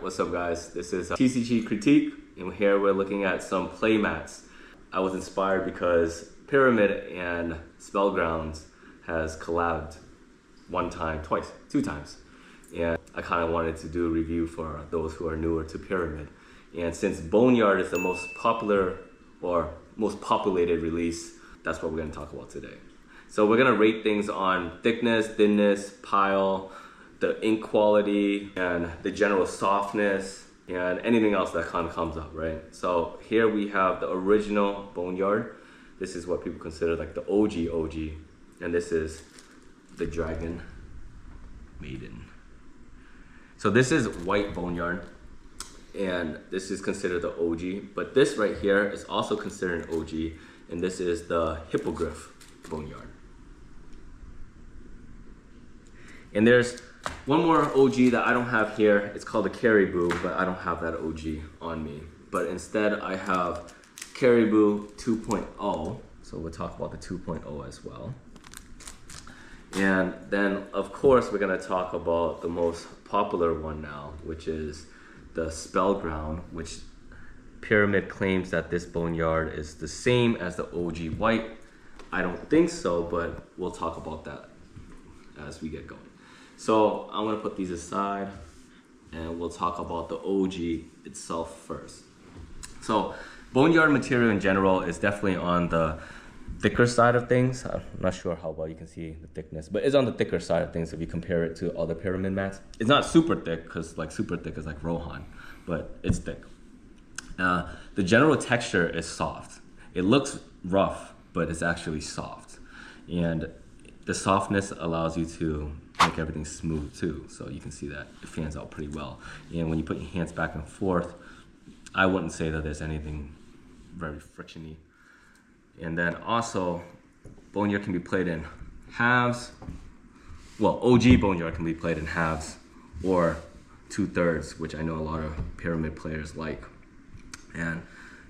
what's up guys? This is TCGCritique, and here we're looking at some play mats. I was inspired because Pvramid and Spellgrounds has collabed two times. And I kind of wanted to do a review for those who are newer to Pvramid. And since Boneyard is the most popular or most populated release, that's what we're going to talk about today. So we're going to rate things on thickness, thinness, pile, the ink quality, and the general softness, and anything else that kind of comes up, right? So here we have the original Boneyard. This is what people consider like the OG. And this is the Dragon Maiden. So this is white Boneyard, and this is considered the OG, but this right here is also considered an OG, and this is the Hippogriff Boneyard. And there's one more OG that I don't have here. It's called the Caribou, but I don't have that OG on me. But instead I have Caribou 2.0. So we'll talk about the 2.0 as well. And then of course we're gonna talk about the most popular one now, which is the Spellground, which Pvramid claims that this Boneyard is the same as the OG white. I don't think so, but we'll talk about that as we get going. So I'm gonna put these aside and we'll talk about the OG itself first. So Boneyard material in general is definitely on the thicker side of things. I'm not sure how well you can see the thickness, but it's on the thicker side of things if you compare it to other Pvramid mats. It's not super thick, because like super thick is like Rohan, but it's thick. The general texture is soft. It looks rough, but it's actually soft. And the softness allows you to make everything smooth too. So you can see that it fans out pretty well. And when you put your hands back and forth, I wouldn't say that there's anything very frictiony. And then also, Boneyard can be played in halves. Well, OG Boneyard can be played in halves or 2/3, which I know a lot of Pvramid players like. And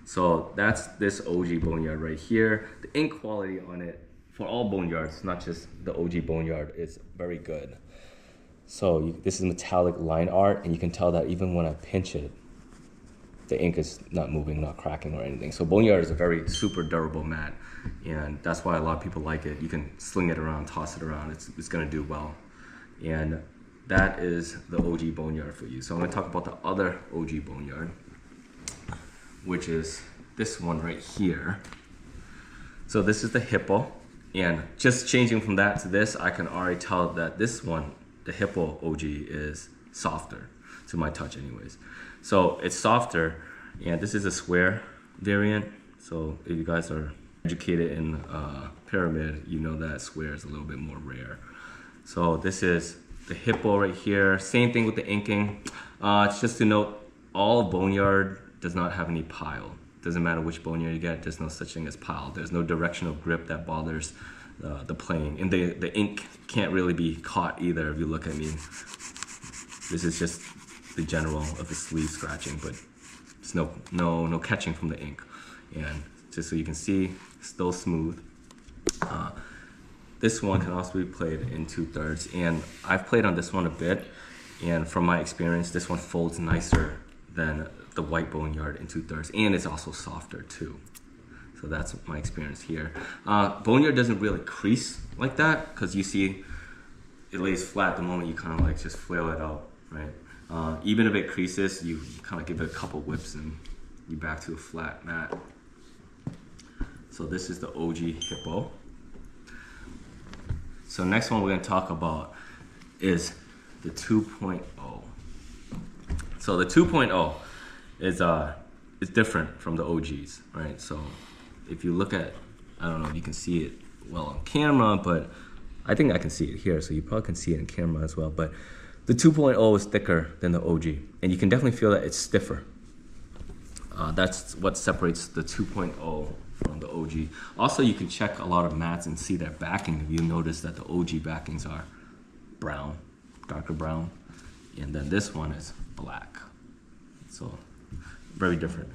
so that's this OG Boneyard right here. The ink quality on it for all Boneyards, not just the OG Boneyard, is very good. So this is metallic line art, and you can tell that even when I pinch it, the ink is not moving, not cracking or anything. So Boneyard is a very super durable mat, and that's why a lot of people like it. You can sling it around, toss it around, it's gonna do well. And that is the OG Boneyard for you. So I'm gonna talk about the other OG Boneyard, which is this one right here. So this is the Hippo, and just changing from that to this, I can already tell that this one, the Hippo OG, is softer to my touch anyways. So it's softer, and this is a square variant. So if you guys are educated in Pvramid, you know that square is a little bit more rare. So this is the Hippo right here. Same thing with the inking. It's just to note, all Boneyard does not have any pile. Doesn't matter which Boneyard you get, there's no such thing as pile. There's no directional grip that bothers the playing. And the ink can't really be caught either if you look at me. This is just the general of the sleeve scratching, but it's no catching from the ink. And just so you can see, still smooth. This one can also be played in 2/3, and I've played on this one a bit, and from my experience, this one folds nicer than the white Boneyard in 2/3, and it's also softer too. So that's my experience here. Boneyard doesn't really crease like that, because you see it lays flat the moment you kind of like just flail it out, right? Even if it creases, you kind of give it a couple whips and you're back to a flat mat. So this is the OG Hippo. So next one we're going to talk about is the 2.0. So the 2.0 is different from the OGs, right? So if you look at, I don't know if you can see it well on camera, but I think I can see it here, so you probably can see it in camera as well. But the 2.0 is thicker than the OG, and you can definitely feel that it's stiffer. That's what separates the 2.0 from the OG. Also, you can check a lot of mats and see their backing. If you notice that the OG backings are brown, darker brown, and then this one is black. So very different.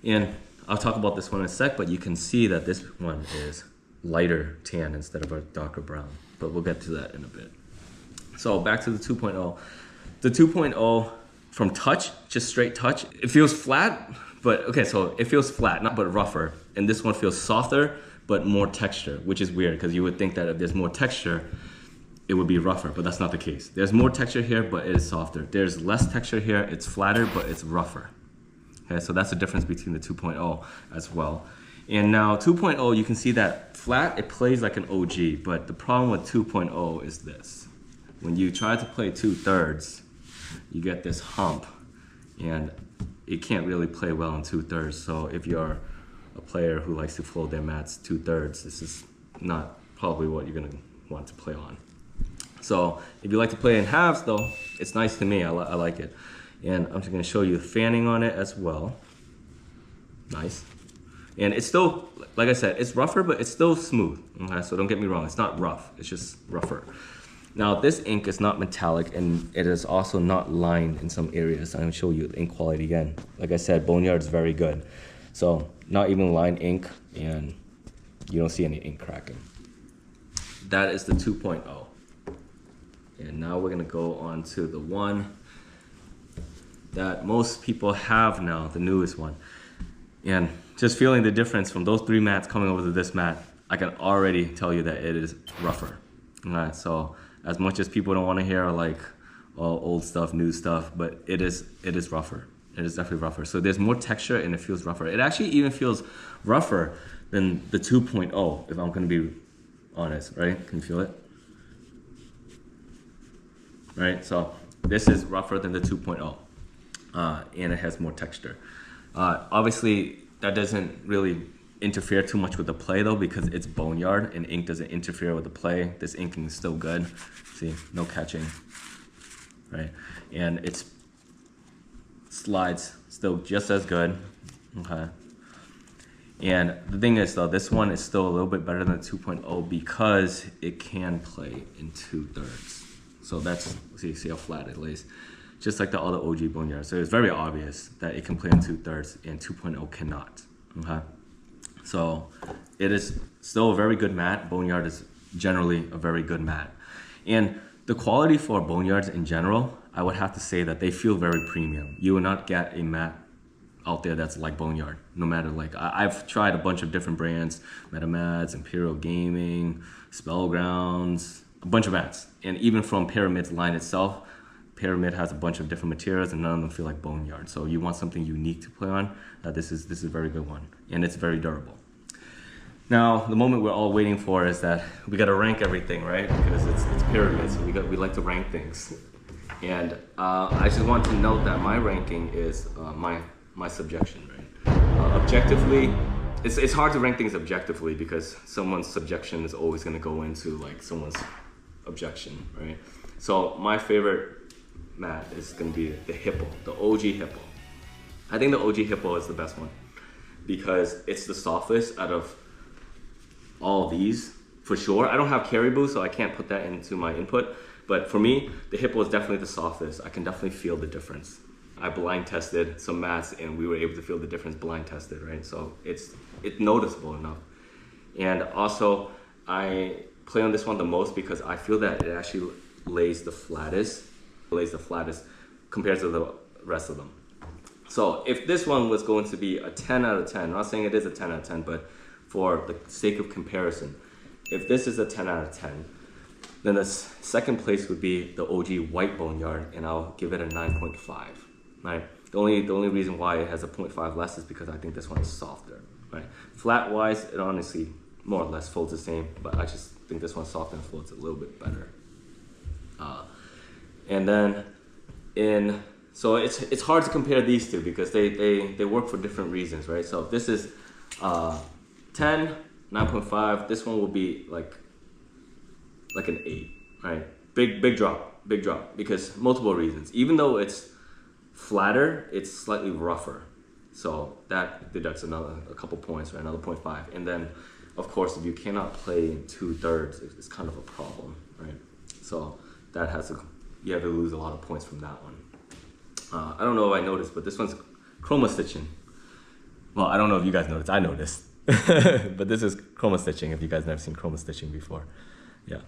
And I'll talk about this one in a sec, but you can see that this one is lighter tan instead of a darker brown, but we'll get to that in a bit. So back to the 2.0. The 2.0 from touch, just straight touch, it feels flat, but okay, so it feels flat, not but rougher. And this one feels softer, but more texture, which is weird because you would think that if there's more texture, it would be rougher, but that's not the case. There's more texture here, but it is softer. There's less texture here, it's flatter, but it's rougher. Okay, so that's the difference between the 2.0 as well. And now 2.0, you can see that flat, it plays like an OG, but the problem with 2.0 is this. When you try to play 2/3, you get this hump, and it can't really play well in 2/3. So if you're a player who likes to float their mats 2/3, this is not probably what you're gonna want to play on. So if you like to play in halves though, it's nice to me, I like it. And I'm just gonna show you fanning on it as well. Nice. And it's still, like I said, it's rougher, but it's still smooth. Okay, so don't get me wrong, it's not rough, it's just rougher. Now this ink is not metallic and it is also not lined in some areas. I'm gonna show you the ink quality again. Like I said, Boneyards is very good. So not even lined ink and you don't see any ink cracking. That is the 2.0. And now we're gonna go on to the one that most people have now, the newest one. And just feeling the difference from those 3 mats coming over to this mat, I can already tell you that it is rougher. All right, so as much as people don't want to hear like old stuff, new stuff, but it is rougher. It is definitely rougher. So there's more texture and it feels rougher. It actually even feels rougher than the 2.0, if I'm going to be honest, right? Can you feel it? Right, so this is rougher than the 2.0, and it has more texture. Obviously, that doesn't really interfere too much with the play though, because it's Boneyard and ink doesn't interfere with the play. This inking is still good. See, no catching, right? And it's slides still just as good, okay? And the thing is though, this one is still a little bit better than 2.0 because it can play in 2/3. So that's, see how flat it lays. Just like the other OG Boneyards. So it's very obvious that it can play in 2/3 and 2.0 cannot, okay? So it is still a very good mat. Boneyard is generally a very good mat. And the quality for Boneyards in general, I would have to say that they feel very premium. You will not get a mat out there that's like Boneyard, no matter like, I've tried a bunch of different brands, MetaMats, Imperial Gaming, Spellgrounds, a bunch of mats. And even from Pvramid's line itself, Pvramid has a bunch of different materials and none of them feel like Boneyard. So you want something unique to play on, this is a very good one. And it's very durable. Now, the moment we're all waiting for is that we gotta rank everything, right? Because it's Pvramid, so we like to rank things. And I just want to note that my ranking is my subjection, right? Objectively, it's hard to rank things objectively because someone's subjection is always gonna go into like someone's objection, right? So my favorite mat is gonna be the Hippo, the OG Hippo. I think the OG Hippo is the best one because it's the softest out of all these, for sure. I don't have Caribou, so I can't put that into my input. But for me, the Hippo is definitely the softest. I can definitely feel the difference. I blind tested some mats and we were able to feel the difference blind tested, right? So it's noticeable enough. And also, I play on this one the most because I feel that it actually lays the flattest compared to the rest of them. So if this one was going to be a 10 out of 10, I'm not saying it is a 10 out of 10, but for the sake of comparison, if this is a 10 out of 10, then the second place would be the OG White Boneyard, and I'll give it a 9.5. Right? The only reason why it has a 0.5 less is because I think this one is softer. Right? Flat wise, it honestly more or less folds the same, but I just think this one's softer and floats a little bit better. And then so it's hard to compare these two because they work for different reasons, right? So if this is 10, 9.5, this one will be like an 8, right? Big drop because multiple reasons. Even though it's flatter, it's slightly rougher. So that deducts a couple points, right? Another 0.5. And then, of course, if you cannot play in 2/3, it's kind of a problem, right? So that you have to lose a lot of points from that one. I don't know if I noticed, but this one's chroma stitching. Well, I don't know if you guys noticed. I noticed. But this is chroma stitching if you guys never seen chroma stitching before. Yeah.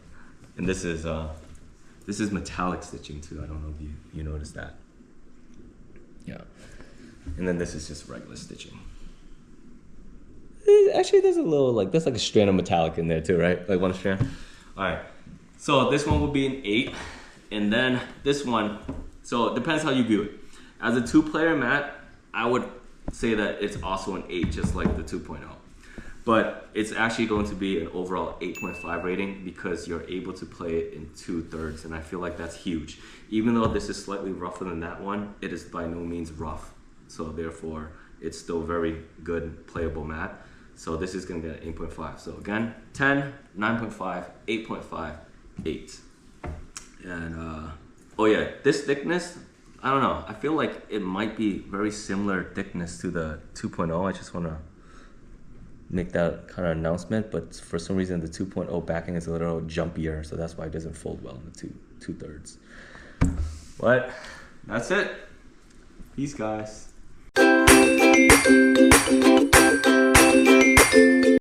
And this is metallic stitching too. I don't know if you noticed that. Yeah. And then this is just regular stitching. Actually, there's like a strand of metallic in there too, right? Like one strand. All right. So this one will be an 8. And then this one, so it depends how you view it. As a 2-player mat, I would say that it's also an 8, just like the 2.0. But it's actually going to be an overall 8.5 rating because you're able to play it in 2/3, and I feel like that's huge. Even though this is slightly rougher than that one, it is by no means rough. So therefore, it's still very good playable mat. So this is going to get an 8.5. So again, 10, 9.5, 8.5, 8. And oh yeah, this thickness, I don't know. I feel like it might be very similar thickness to the 2.0. I just want to make that kind of announcement, but for some reason the 2.0 backing is a little jumpier, so that's why it doesn't fold well in the 2/3. But that's it. Peace, guys.